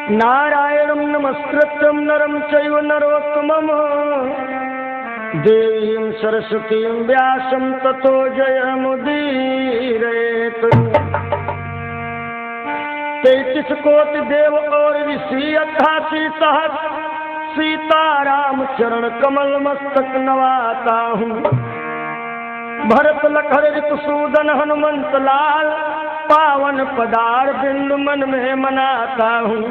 नारायणं नमस्कृत्यं नरं चैव नरोत्तमं देवीं सरस्वतीं व्यासं ततो जयमुदीरयेत्। 33 कोटि देव और ऋषि 88 सहस्र सीताराम चरण कमल मस्तक नवाता हूँ। भरत लखन रिपुसूदन हनुमंत लाल पावन पदार बिंदु मन में मनाता हूँ।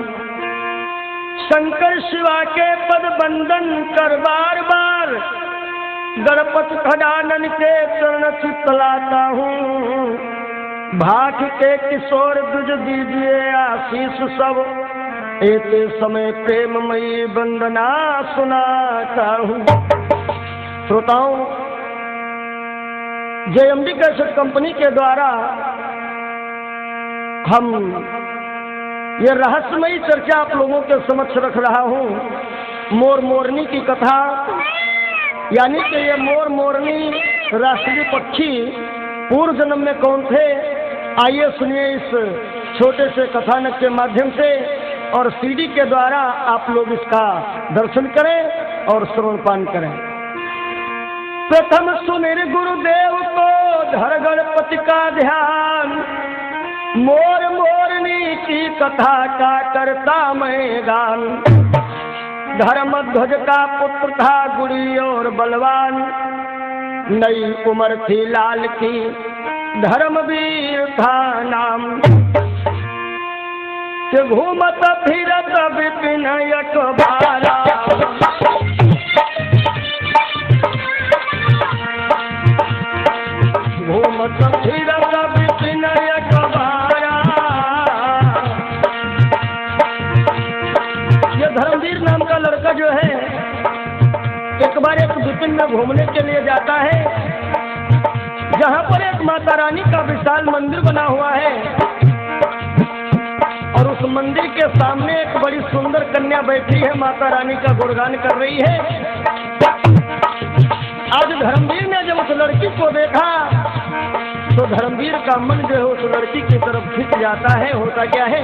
शंकर शिवा के पद बंदन कर बार बार गणपति खडानन के चरण चितलाता हूँ। भाट के किशोर दुज दीजिए आशीष सब एते समय प्रेममयी वंदना सुनाता हूँ। श्रोताओं, जेएमडी कैसेट कंपनी के द्वारा हम ये रहस्यमयी चर्चा आप लोगों के समक्ष रख रहा हूँ। मोर मोरनी की कथा, यानी कि ये मोर मोरनी राष्ट्रीय पक्षी पूर्व जन्म में कौन थे, आइए सुनिए इस छोटे से कथानक के माध्यम से, और सीडी के द्वारा आप लोग इसका दर्शन करें और श्रवण पान करें। प्रथम सुमिर गुरुदेव को धर गणपति का ध्यान, मोर मोरनी की कथा का करता मैं गान। धर्म ध्वज का पुत्र था गुड़ी और बलवान, नई उम्र थी लाल की धर्मवीर था नाम। कि घूमत फिरत विपिन एक बारा, घूमत फिरत विपिन एक बारा। ये धर्मवीर नाम का लड़का जो है एक बार एक विपिन में घूमने के लिए जाता है, जहाँ पर एक माता रानी का विशाल मंदिर बना हुआ है, और उस मंदिर के सामने एक बड़ी सुंदर कन्या बैठी है, माता रानी का गुणगान कर रही है। आज धर्मवीर ने जब उस लड़की को देखा तो धर्मवीर का मन जो है उस लड़की की तरफ खिंच जाता है। होता क्या है,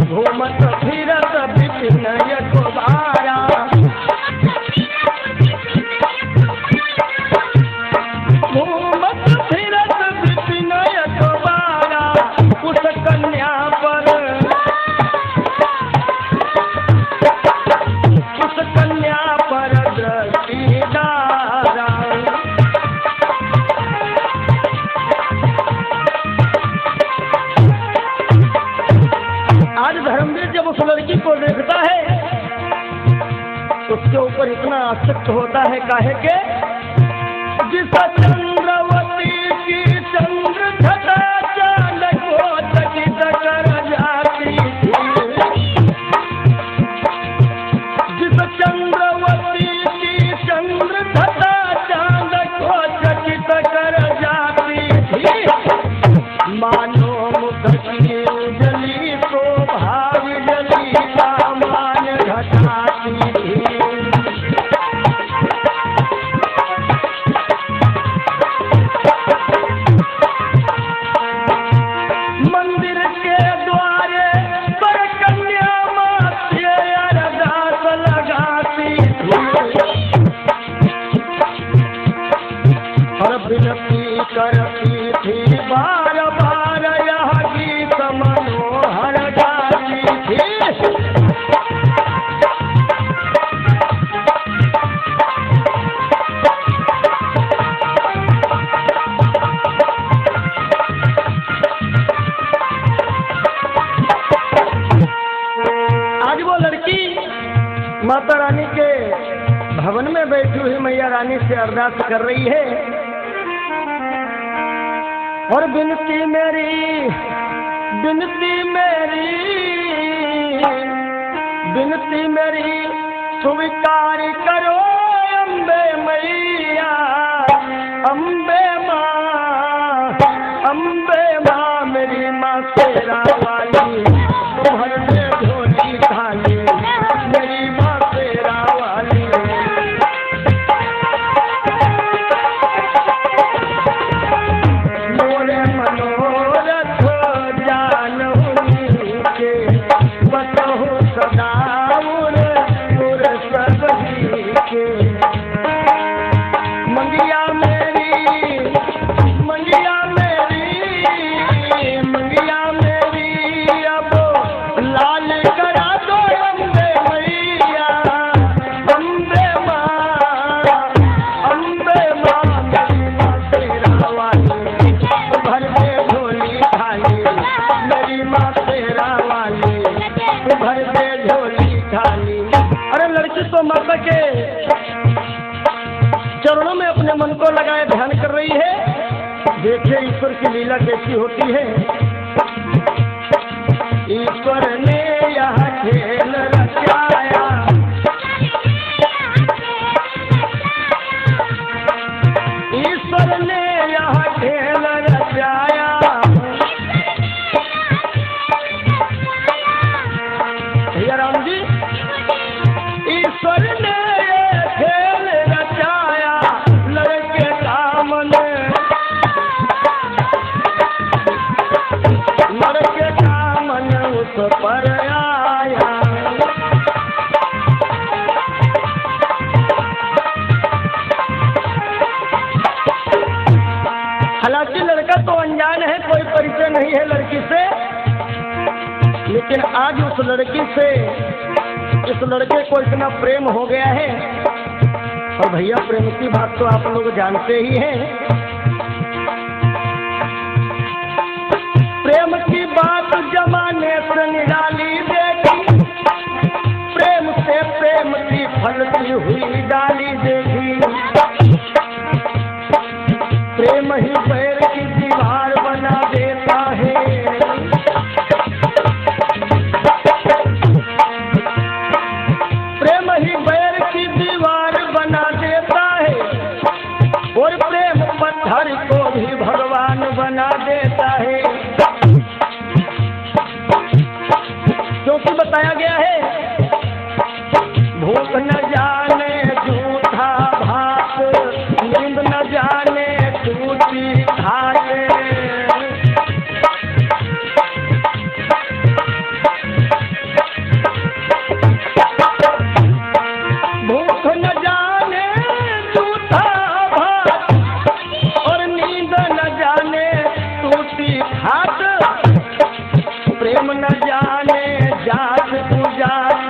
घूमत फिरत विपिन एक बारा, घूमत फिरत विपिन एक बारा। उस कन्या पर दृष्टि डारा। आज धर्मवीर जब उस लड़की को देखता है उसके ऊपर इतना आसक्त होता है, काहे के जिस चंद्रवती की चंद्र घटा चांद को चकित कर जाती थी, जिस चंद्रवती की चंद्र घटा चांद को चकित कर जाती थी, मानो मुख की उजली को भाव जली सामान घटाती थी। मंदिर के द्वारे पर कन्या माते अरदास लगाती थी, और विनती करती थी बार बार यह गीत मनोहर गाती थी। आज वो लड़की माता रानी के भवन में बैठी हुई मैया रानी से अरदास कर रही है, और बिनती मेरी स्वीकार करो अम्बे मैया, अम्बे माँ मेरी माँ शेरा वाली, घर में झोली खाली मेरी माँ शेरा वाली। मोरे मनोरथ जानू के मेरी माँ तेरा वाली तू भर दे झोली खाली। अरे लड़की तो माता के चरणों में अपने मन को लगाए ध्यान कर रही है। देखिए ईश्वर की लीला कैसी होती है। ईश्वर ने यह खेल रचाया, ईश्वर ने यह खेल रचाया, भैया राम जी, ईश्वर ने ये खेल रचाया, लड़के का मन, लड़के का मन उस पर आया। हालांकि लड़का तो अनजान है, कोई परिचय नहीं है लड़की से, लेकिन आज उस लड़की से इस लड़के को इतना प्रेम हो गया है। और भैया प्रेम की बात तो आप लोग जानते ही हैं। प्रेम की बात जमाने से निराली देखी, प्रेम से प्रेम की फलती हुई डाली देखी। प्रेम ही पैर की दीवार बना देता है, प्रेम ही पैर की दीवार बना देता है, और प्रेम पत्थर को भी भगवान बना देता है। क्योंकि बताया गया है भूख न जाने झूठा भात, नींद न जाने टूटी खाए। भूख न जाने झूठा भात और नींद न जाने टूटी खात, प्रेम न जाने जात बुझात।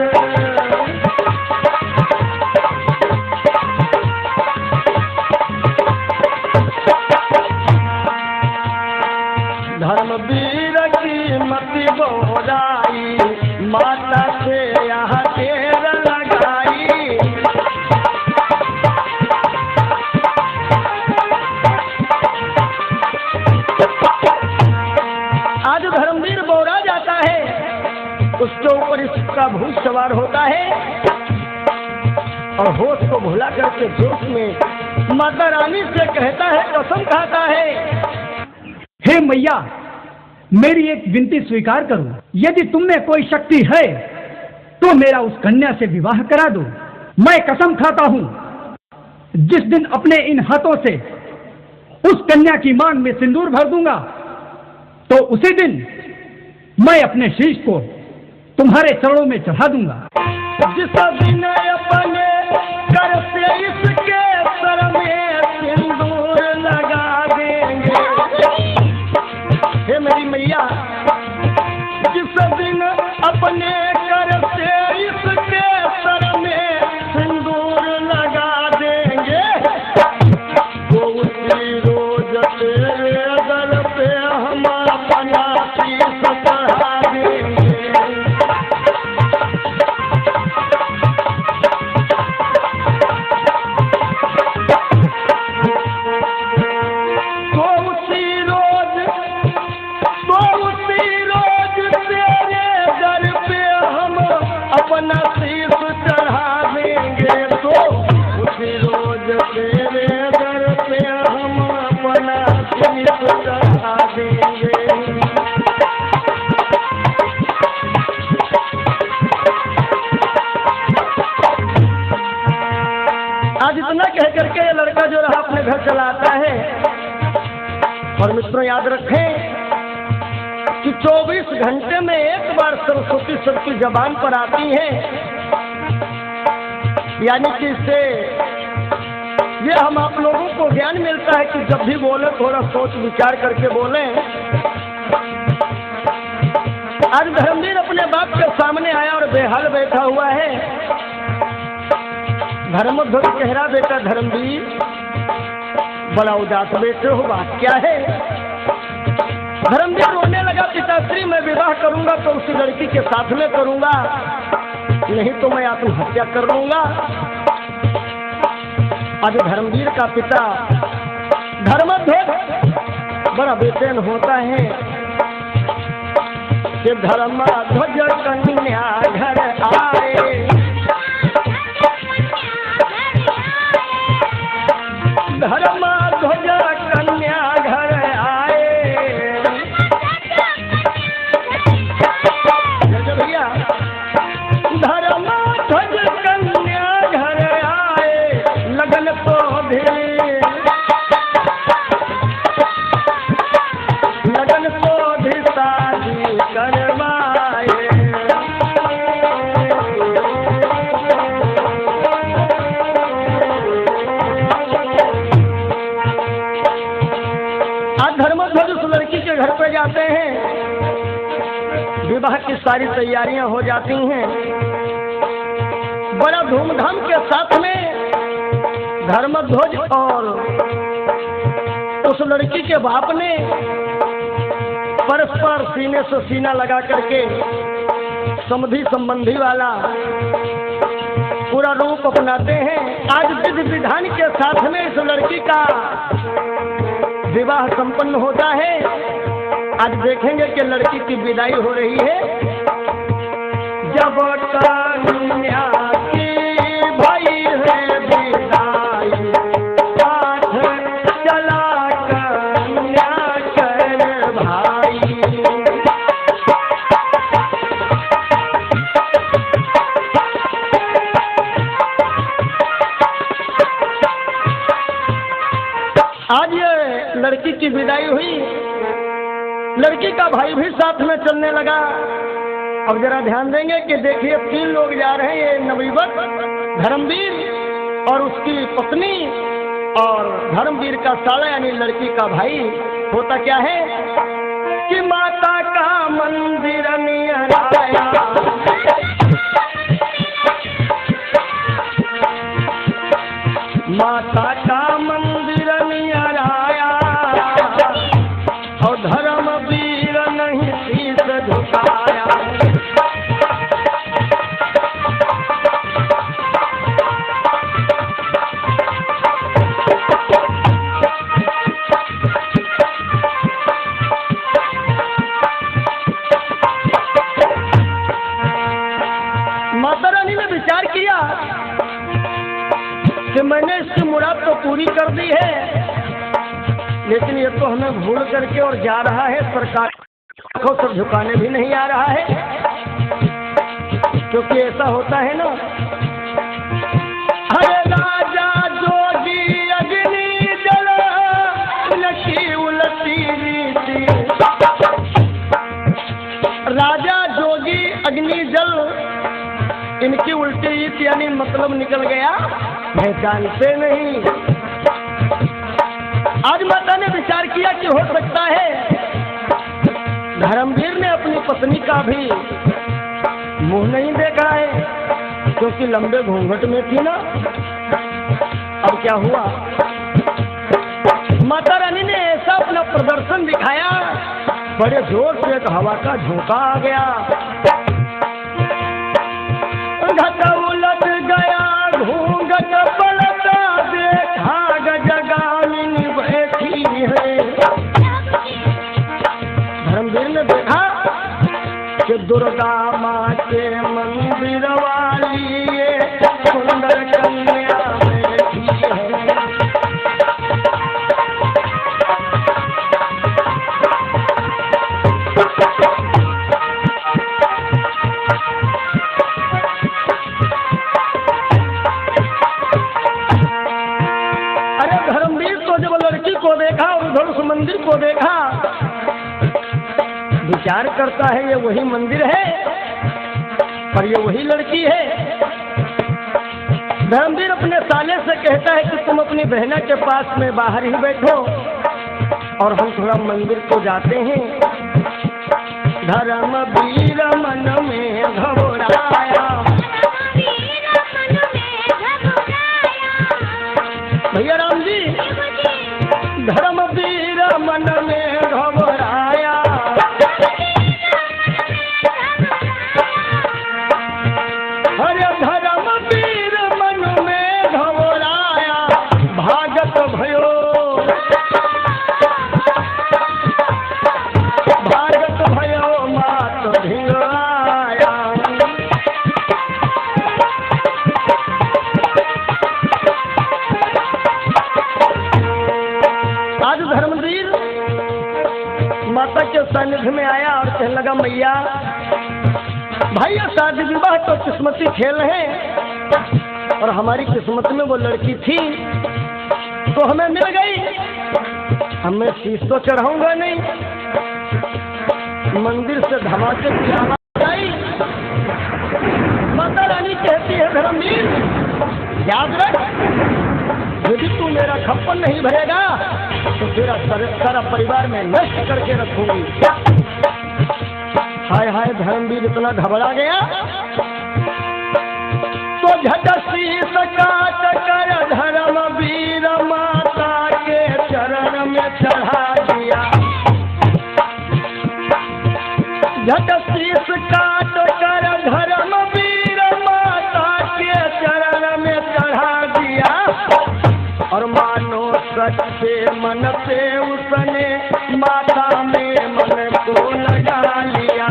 धर्मवीर की मति बोराई, माता से यहाँ देर लगाई। आज धर्मवीर बोरा जाता है, उसके ऊपर इसका भूत सवार होता है, और होश को भुला करके जोश में माता रानी से कहता है, कसम खाता है, हे मैया, मेरी एक विनती स्वीकार करो। यदि तुम में कोई शक्ति है तो मेरा उस कन्या से विवाह करा दो। मैं कसम खाता हूं, जिस दिन अपने इन हाथों से उस कन्या की मांग में सिंदूर भर दूंगा, तो उसी दिन मैं अपने शीश को तुम्हारे चरणों में चढ़ा दूंगा। जिस दिन अपने कर से इसके सर में सिंदूर लगा देंगे, हे मेरी मैया, जिस दिन अपने कर से इसके सर में सिंदूर लगा देंगे, वो उसी रोज तेरे दर पे हम अपना शीश चढ़ा देंगे। अपना शीश चढ़ा देंगे, तो उसी रोज तेरे दर पे हम अपना शीश चढ़ा देंगे। आज इतना कह करके ये लड़का जो रहा अपने घर चला आता है। और मित्रों याद रखें कि 24 घंटे में एक बार सरस्वती सबकी जबान पर आती है, यानी कि इससे ये हम आप लोगों को ज्ञान मिलता है कि जब भी बोले थोड़ा सोच विचार करके बोलें। आज धर्मवीर अपने बाप के सामने आया और बेहाल बैठा हुआ है। धर्मध्वज कह रहा, बेटा धर्मवीर बड़ा उदास बैठे हो, बात क्या है? धर्मवीर रोने लगा। कहेगा पिताश्री मैं विवाह करूंगा तो उसी लड़की के साथ में करूंगा, नहीं तो मैं आत्महत्या कर लूंगा। आज धर्मवीर का पिता धर्मध्वज बड़ा बेचैन होता है कि धर्मध्वज कन्या घर आए, धर्मध्वज कन्या घर आए। भैया धर्मध्वज कन्या घर आए, लगन तो भी लगन तो भी शादी करवाए। आज धर्मध्वज उस लड़की के घर पे जाते हैं, विवाह की सारी तैयारियां हो जाती हैं। बड़ा धूमधाम के साथ में धर्मध्वज और उस लड़की के बाप ने परस्पर सीने से सीना लगा करके समधि संबंधी वाला पूरा रूप अपनाते हैं। आज विधि विधान के साथ में इस लड़की का विवाह संपन्न होता है। आज देखेंगे कि लड़की की विदाई हो रही है। जब कन्या की भाई है विदाई, पाठ चला कन्या कर भाई। आज ये लड़की की विदाई हुई, लड़की का भाई भी साथ में चलने लगा। अब जरा ध्यान देंगे कि देखिए 3 लोग जा रहे हैं, ये नवयुवक धर्मवीर और उसकी पत्नी और धर्मवीर का साला यानी लड़की का भाई। होता क्या है कि माता का मंदिर नियर आया, माता का मंदिर नियर आया और धर्मवीर नहीं शीश झुकाया। माता रानी ने विचार किया कि मैंने इसकी मुराद तो पूरी कर दी है, लेकिन ये तो हमें भूल करके और जा रहा है, सरकार को सब झुकाने भी नहीं आ रहा है। क्योंकि ऐसा होता है ना, हरे राजा जोगी अग्नि जल उलटी उलटी रीति, राजा जोगी अग्नि जल इनकी उल्टी रीत यानी मतलब निकल गया, मैं जानते नहीं। आज माता ने विचार किया कि हो सकता है धर्मवीर ने अपनी पत्नी का भी मुंह नहीं देखा है, क्योंकि लंबे घूंघट में थी ना। अब क्या हुआ, माता रानी ने ऐसा अपना प्रदर्शन दिखाया, बड़े जोर से एक हवा का झोंका आ गया, घट उलट गया घूंघट पलटा, देखा गजगामिन बैठी है। धर्मवीर ने देखा कि दुर्गा माँ के मंदिर वाली ये सुंदर कन्या बैठी है। को देखा और उधर उस मंदिर को देखा, विचार करता है ये वही मंदिर है और ये वही लड़की है। धर्मवीर अपने साले से कहता है कि तुम अपनी बहना के पास में बाहर ही बैठो और हम थोड़ा मंदिर को जाते हैं। धर्मवीर मन में घबराया, भैया राम जी, धर्मवीर मन में घबराया, तो भिंगवाया। आज धर्मवीर माता के सानिध्य में आया और कहने लगा, मैया भाई ये शादी विवाह तो किस्मती खेल है और हमारी किस्मत में वो लड़की थी तो हमें मिल गई, हमें शीश तो चढ़ाऊंगा नहीं। मंदिर से धमाके की आवाज आई। माता रानी कहती है, धर्मवीर याद रख, यदि तू मेरा खप्पन नहीं भरेगा तो तेरा सारा परिवार में नष्ट करके रखूंगी। हाय हाय, धर्मवीर इतना घबरा गया तो झट शीश काट कर धर्मवीर माता के चरण में चढ़ा दिया। झट शीश काट कर धर्मवीर माता के चरण में चढ़ा दिया और मानो सच्चे मन से उसने माता में मन को लगा लिया।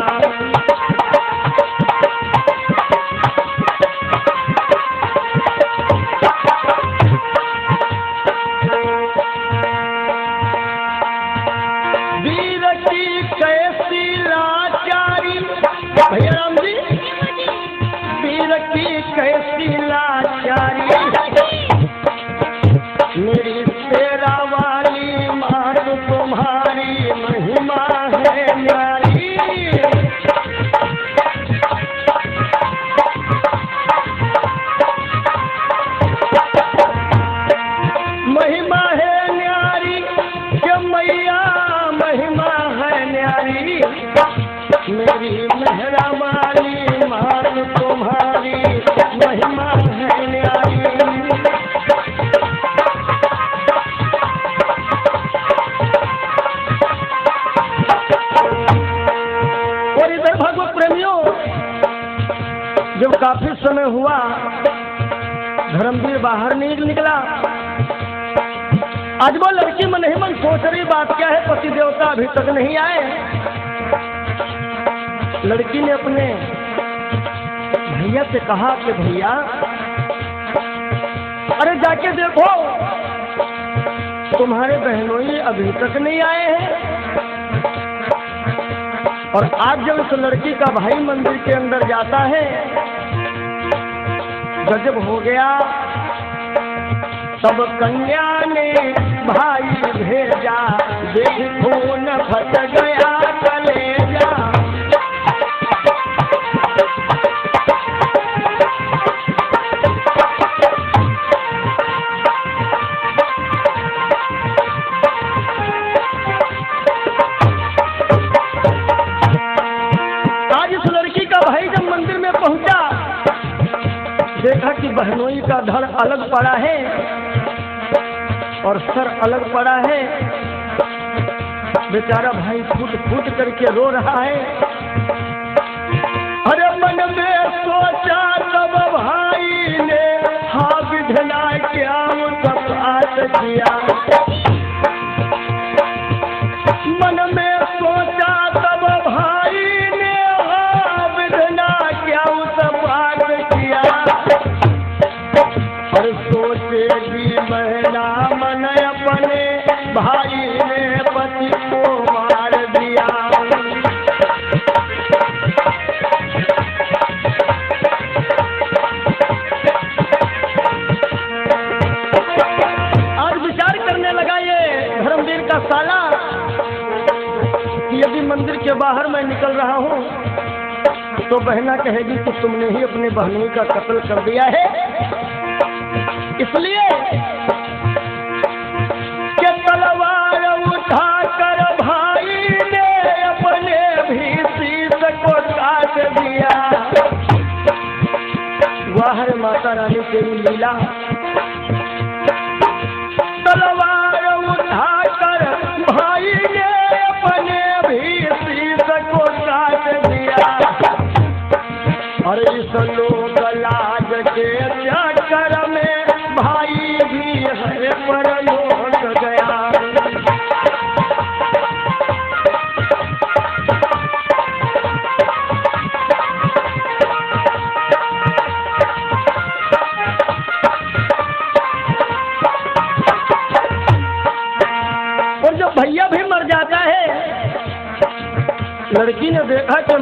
वीर की कैसी लाचारी, भैया राम जी, वीर की कैसी लाचारी, मेरी तेरा वाली माँ तुम्हारी महिमा है न्यारी। महिमा है न्यारी कि मैया महिमा है न्यारी, मेरी मेहरा वाली माँ तुम्हारी महिमा है न्यारी। जब काफी समय हुआ धर्मवीर बाहर नहीं निकला। आज वो लड़की मन ही मन सोच रही बात क्या है, पति देवता अभी तक नहीं आए। लड़की ने अपने भैया से कहा कि भैया अरे जाके देखो तुम्हारे बहनोई अभी तक नहीं आए हैं। और आज जब उस लड़की का भाई मंदिर के अंदर जाता है, गजब हो गया। तब कन्या ने भाई भेजा, देख खून फट गया कलेजा। देखा कि बहनोई का धड़ अलग पड़ा है और सर अलग पड़ा है। बेचारा भाई फूट फूट करके रो रहा है। अरे मन में सोचा तब भाई ने, हाँ विधना क्या सपाट किया। मन में सोचा तब भाई ने, हाँ विधना क्या सपाट किया। और सोचेगी महिला मन अपने भाई ने पति को मार दिया। आज विचार करने लगा ये धर्मवीर का साला कि यदि मंदिर के बाहर मैं निकल रहा हूँ तो बहना कहेगी कि तुमने ही अपने बहनों का कत्ल कर दिया है। इसलिए कि तलवार उठाकर भाई ने अपने भी शीश को काट दिया। वाह रे माता रानी तेरी लीला। तलवार उठाकर भाई ने अपने भी शीश को काट दिया। और इस लोक लाज के चक्कर में भाई भी है परलोक गया।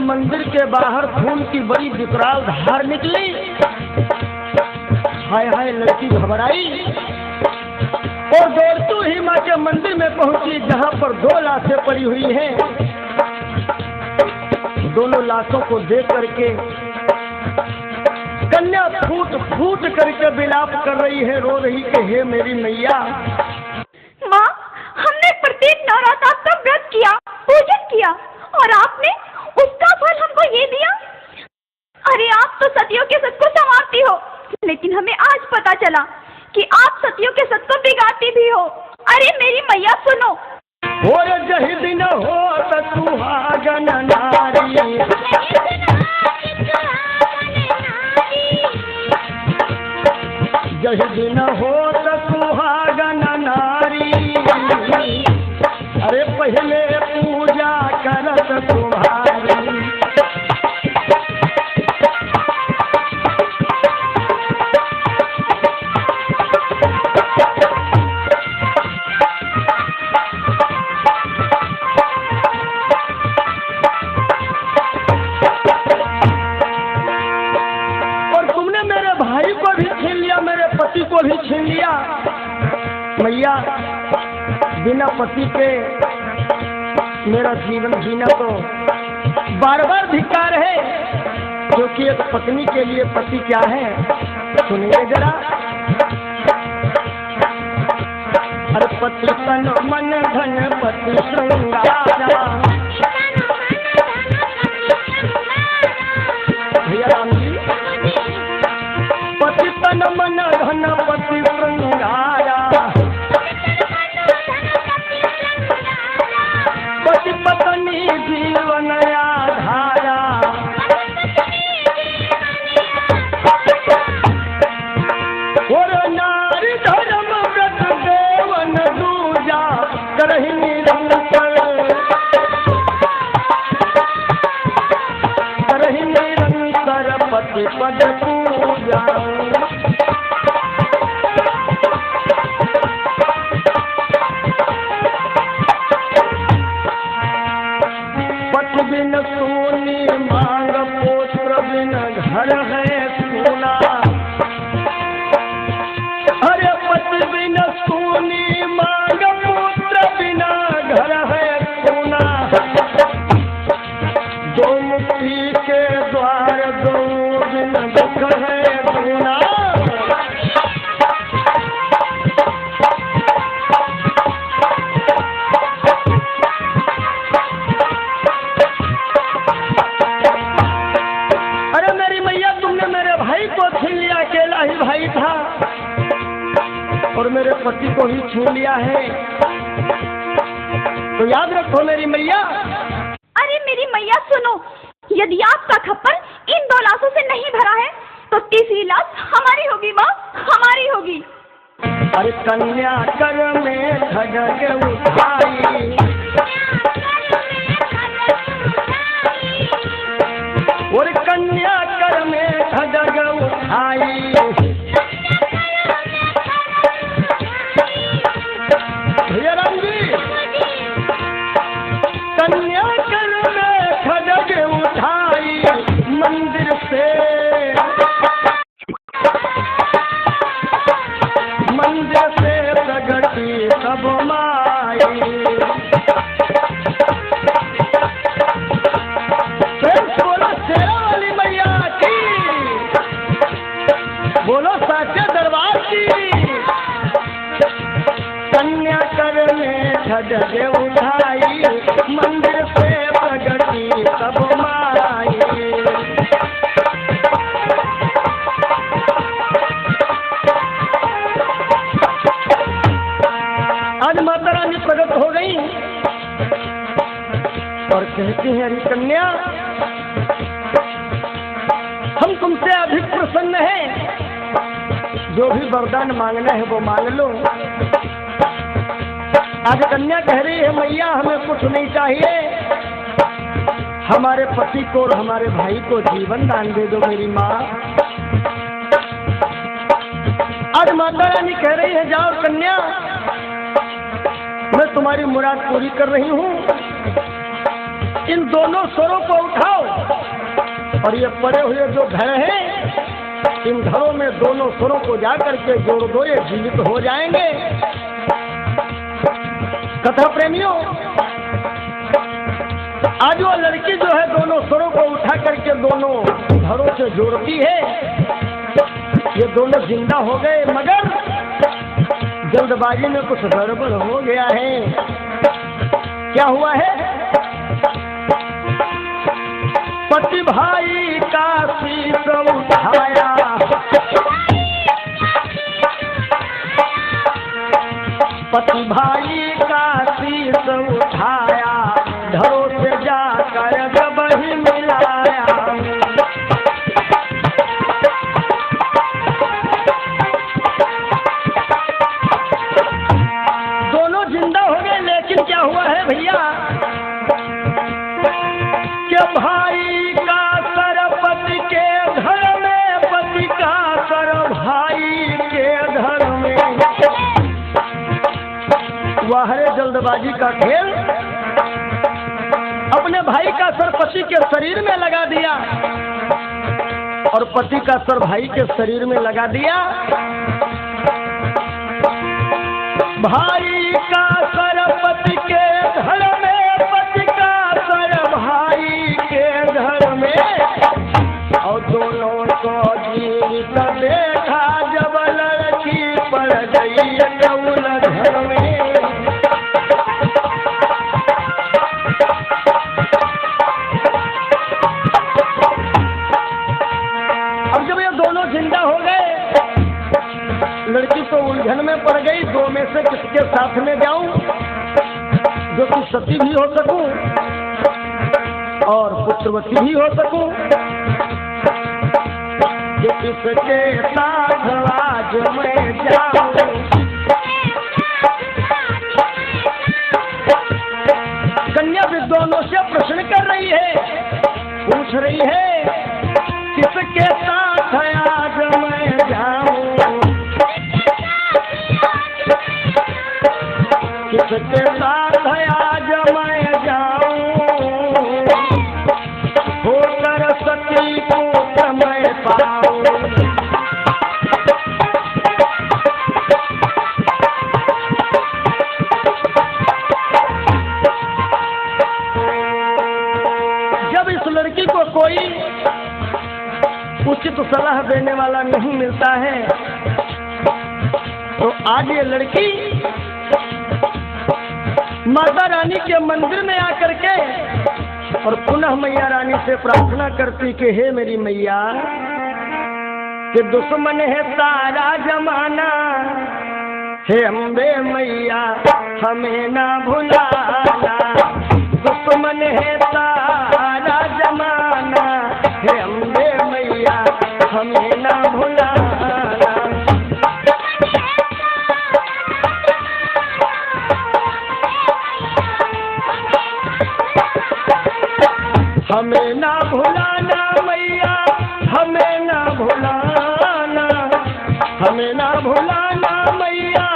मंदिर के बाहर खून की बड़ी विकराल धार निकली। हाय हाय, लड़की घबराई और दौड़ती ही माँ के मंदिर में पहुंची, जहां पर 2 लाशें पड़ी हुई हैं। दोनों लाशों को देख करके कन्या फूट फूट करके विलाप कर रही है, रो रही कि हे मेरी मैया। माँ, हमने प्रत्येक नवरात्र का व्रत किया, पूजन किया, और आपने उसका फल हमको ये दिया। अरे आप तो सतियों के सत को संवारती हो, लेकिन हमें आज पता चला कि आप सतियों के सत को बिगाड़ती भी हो। अरे मेरी मैया सुनो। और जहि दिन हो सुहागन नारी, जहि दिन हो सुहागन नारी, अरे पहले पूजा करत तुम्हारी। को भी छीन लिया। मैया, बिना पति के मेरा जीवन जीना तो बार बार धिक्कार है, क्योंकि एक पत्नी के लिए पति क्या है सुनिए जरा। अरे पति तन मन धन पति श्रृंगार, भैया राम जी, पति तन मन धन पति श्रृंगारा, पति पत्नी जीवन आधारा। और नारी धर्म व्रत देवन दूजा, करहि निरंतर, करहि निरंतर पति पद पूजा। पति बिन सोनी मांग पुत्र बिन घर है सोना। अरे पति बिन सोनी मांग पुत्र बिना घर है सोना। दो मुक्ति के द्वार दो बिन दुख है सोना। अरे मेरी मैया, तुमने मेरे भाई को छीन लिया, अकेला ही भाई था, और मेरे पति को ही छीन लिया है, तो याद रखो मेरी मैया। अरे मेरी मैया सुनो, यदि आपका खप्पर इन 2 लाशों से नहीं भरा है तो तीसरी लाश हमारी होगी माँ, हमारी होगी। अरे कन्या कर में खड्ग उठाई, और कन्या कर में खड्ग उठाई। भैया राम जी, कन्या कर में खड्ग उठाई, मंदिर से प्रगति सब माई। बोलो शेरा वाली मैया की, बोलो साचे दरबार की। कन्या कर में खड्ग उठाई, मंदिर से प्रगति सब माई। आज माता रानी प्रकट हो गई और कहती है, अरे कन्या, हम तुमसे अधिक प्रसन्न हैं, जो भी वरदान मांगना है वो मांग लो। आज कन्या कह रही है, मैया हमें कुछ नहीं चाहिए, हमारे पति को और हमारे भाई को जीवन दान दे दो मेरी माँ। आज माता रानी कह रही है, जाओ कन्या, मैं तुम्हारी मुराद पूरी कर रही हूँ, इन दोनों स्वरों को उठाओ और ये पड़े हुए जो घर हैं इन घरों में दोनों स्वरों को जाकर के जोड़ दो, ये जीवित हो जाएंगे। कथा प्रेमियों, आज वो लड़की जो है दोनों स्वरों को उठा करके दोनों घरों से जोड़ती है। ये दोनों जिंदा हो गए, मगर जल्दबाजी में कुछ गड़बड़ हो गया है। क्या हुआ है? पति भाई का शीश उठाया, पति भाई का शीश उठाया, घरों से जाकर जब ही मिलाया। दोनों जिंदा हो गए, लेकिन क्या हुआ है भैया कि भाई का सर पति के घर में, पति का सर भाई के घर में। वह है जल्दबाजी का खेल। अपने भाई का सर पति के शरीर में लगा दिया और पति का सर भाई के शरीर में लगा दिया। भाई का सर पति के घर में, पति का सर भाई के घर में। और दोनों को जीवित देखा जब लड़की पड़ गई कौन घर में। अब जब ये दोनों जिंदा हो गए, लड़की तो उलझन में पड़ गई, दो में से किसके साथ में जाऊं जो कि सती भी हो सकूं और पुत्रवती भी हो सकूं। जो किसके साथ आज मैं जाऊं। कन्या विद्वानों से प्रश्न कर रही है, पूछ रही है किसके साथ आज मैं जाऊं, किसके साथ आज मैं जाऊं, होकर सती को मैं पाऊं। जब इस लड़की को कोई उचित सलाह देने वाला नहीं मिलता है, तो आज ये लड़की माता रानी के मंदिर में आकर के और पुनः मैया रानी से प्रार्थना करती कि हे मेरी मैया, कि दुश्मन है सारा जमाना, हे अम्बे मैया हमें ना भुलाना। दुश्मन है सारा जमाना, हे अम्बे मैया हमें ना भुलाना। हमें ना भुलाना मैया, हमें ना भुलाना, हमें ना भुलाना मैया,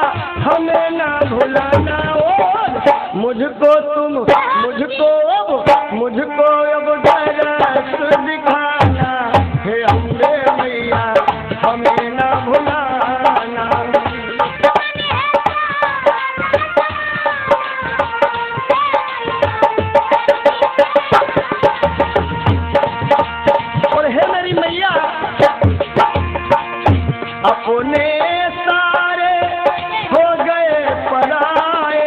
हमें ना भुलाना। ओ मुझको तुम, मुझको अब दरस दिखाना, हे अम्बे मैया हमें ना भुलाना। और हे मेरी मैया, अपने सारे हो गए पराए,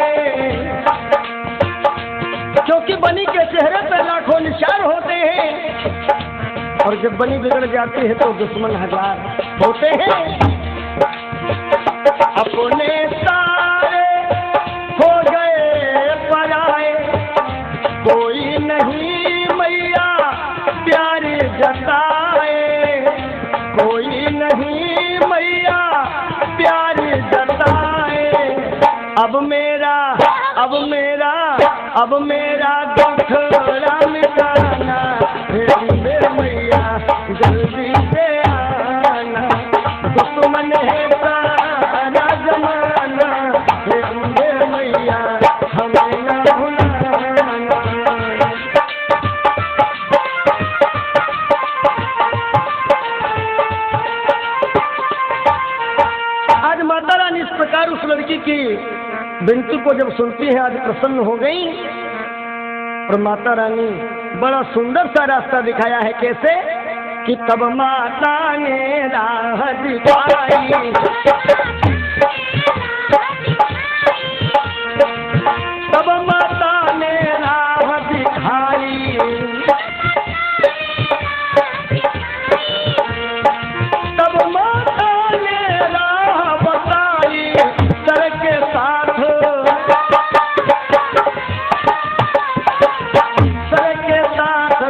क्योंकि बनी के चेहरे पे लाखों निशान होते हैं और जब बनी बिगड़ जाती है तो दुश्मन हजार होते हैं। अपने सारे हो गए पराए, कोई नहीं मैया प्यार जताए, कोई नहीं मैया प्यार जताए। अब मेरा दुखड़ा मिटाना, हे मैया जल्दी से आना। दुश्मन है सारा जमाना, हे मैया हमें ना भुलाना। की विनती को जब सुनती हैं आज प्रसन्न हो गई। और माता रानी बड़ा सुंदर सा रास्ता दिखाया है। कैसे कि तब माता ने राह दिखाई, तब माता ने राह दिखाई, तब माता ने राह बताई, सर के साथ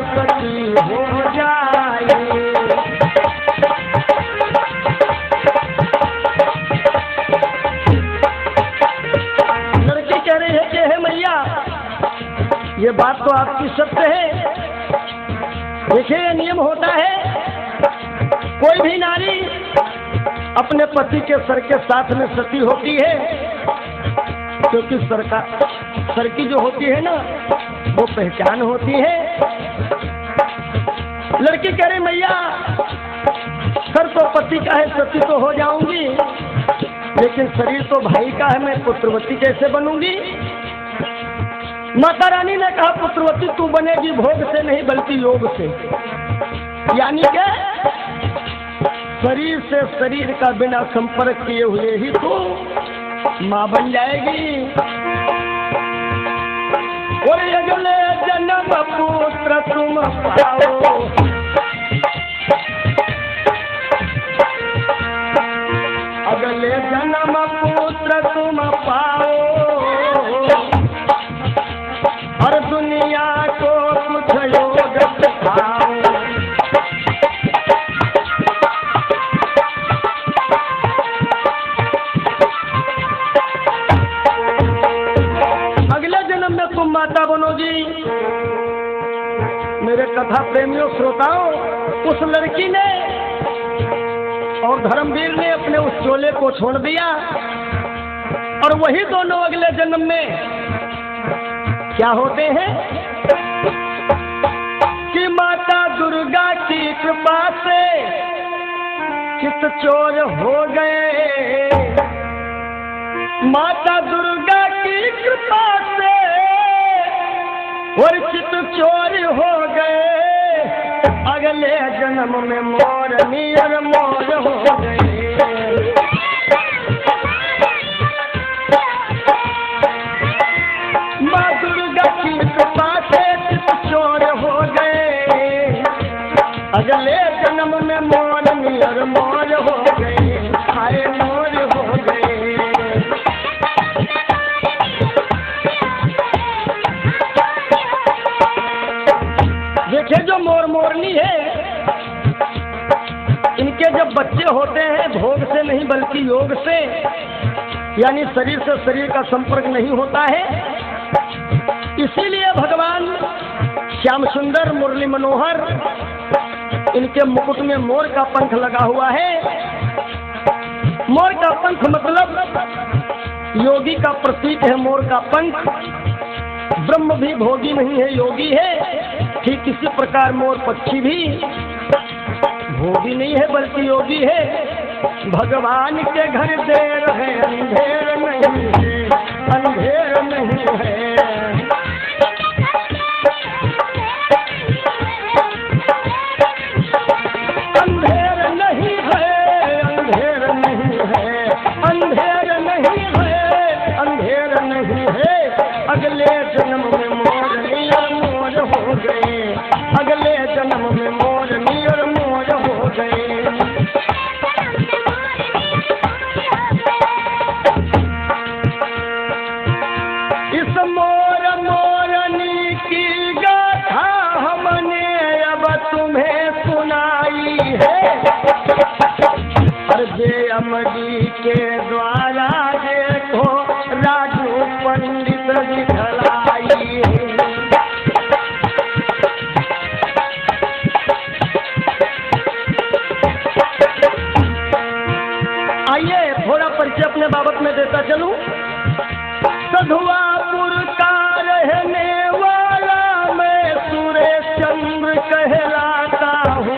सती हो जाए। लड़की कह रही है कि हे मैया, ये बात तो आपकी सत्य है। देखिए ये नियम होता है, कोई भी नारी अपने पति के सर के साथ में सती होती है, क्योंकि सर की जो होती है ना वो पहचान होती है। लड़की कह रही मैया, सर तो पति का है, सती तो हो जाऊंगी, लेकिन शरीर तो भाई का है, मैं पुत्रवती कैसे बनूंगी? माता रानी ने कहा पुत्रवती तू बनेगी भोग से नहीं बल्कि योग से, यानी क्या शरीर से शरीर का बिना संपर्क किए हुए ही तो माँ बन जाएगी। और अगले जन्म पुत्र तुम पाओ, अगले जन्म पुत्र तुम पाओ, और दुनिया को कुछ योग सिखाओ। अगले जन्म में तुम माता बनोगी। मेरे कथा प्रेमियों श्रोताओं, उस लड़की ने और धर्मवीर ने अपने उस चोले को छोड़ दिया, और वही दोनों अगले जन्म में क्या होते हैं कि माता दुर्गा की कृपा से चित चोर हो गए। माता दुर्गा की कृपा से और चित चोर हो गए। अगले जन्म में मोरनी और मोर हो गए। माँ दुर्गा की कृपा से चित चोर हो गए। अगले जन्म में मोरनी और मोर हो गए। हाय मोर हो गए। देखिए जो मोर मोरनी है, इनके जब बच्चे होते हैं भोग से नहीं बल्कि योग से, यानी शरीर से शरीर का संपर्क नहीं होता है। इसीलिए भगवान श्याम सुंदर मुरली मनोहर, इनके मुकुट में मोर का पंख लगा हुआ है। मोर का पंख मतलब योगी का प्रतीक है। मोर का पंख, ब्रह्म भी भोगी नहीं है, योगी है। ठीक इसी प्रकार मोर पक्षी भी भोगी नहीं है बल्कि योगी है। भगवान के घर देर है, अंधेर नहीं है, अंधेर नहीं है। अंधेर नहीं है, अंधेर नहीं है, अंधेर नहीं है, अंधेर नहीं है। अगले जन्म में मोरनी और मोर हो गए। अगले जन्म में मोरनी और मोर हो गए। इस मोर मोरनी की गाथा हमने अब तुम्हें सुनाई है। अर्जे अमरी के द्वारा देखो राजू पंडित दिखलाई है। आइए थोड़ा परिचय अपने बाबत में देता चलूं। सधुआपुर का रहने वाला मैं सुरेश चंद्र कहलाता हूँ,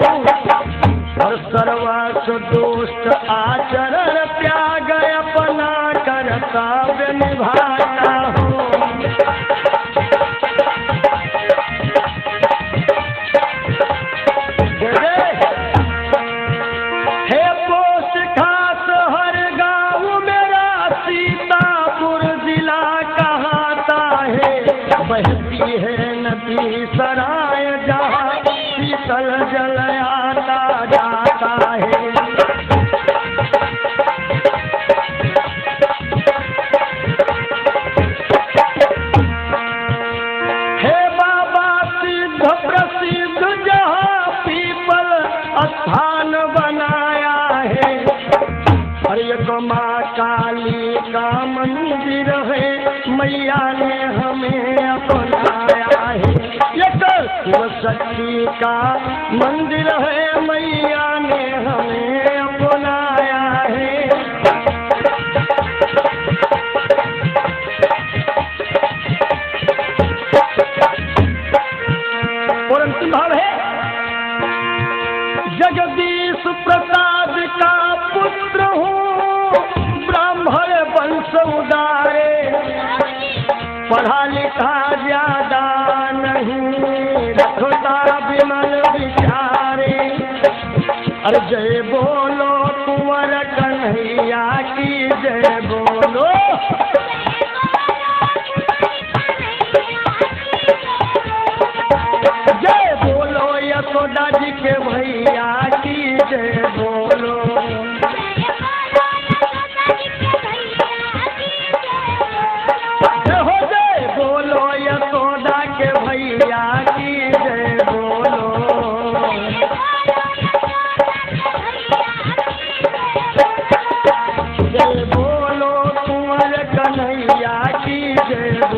और सर्वस्व दुष्ट आचरण त्याग अपना करता शीतल जल आता जाता है। हे बाबा सिद्ध प्रसिद्ध जहाँ पीपल स्थान बनाया है, और एक माँ काली का मंदिर है, मैया ने हमें अपनाया है। एक शिव शक्ति का मंदिर है, मैया ने हमें अपनाया है। और अंतिम भाव है, जगदीश प्रसाद का पुत्र हूँ, ब्राह्मण वंश उदारे, पढ़ा लिखा ज्यादा नहीं, रखता विमल विचारे। अरे जय बोलो कुंवर कन्हैया की, जय बोलो। जय बोलो यशोदा जी के भैया की, जय बोलो। जय हो जय बोलो यशोदा के भैया की, जय बोलो। जय बोलो कुंवर कन्हैया की, जय बोलो।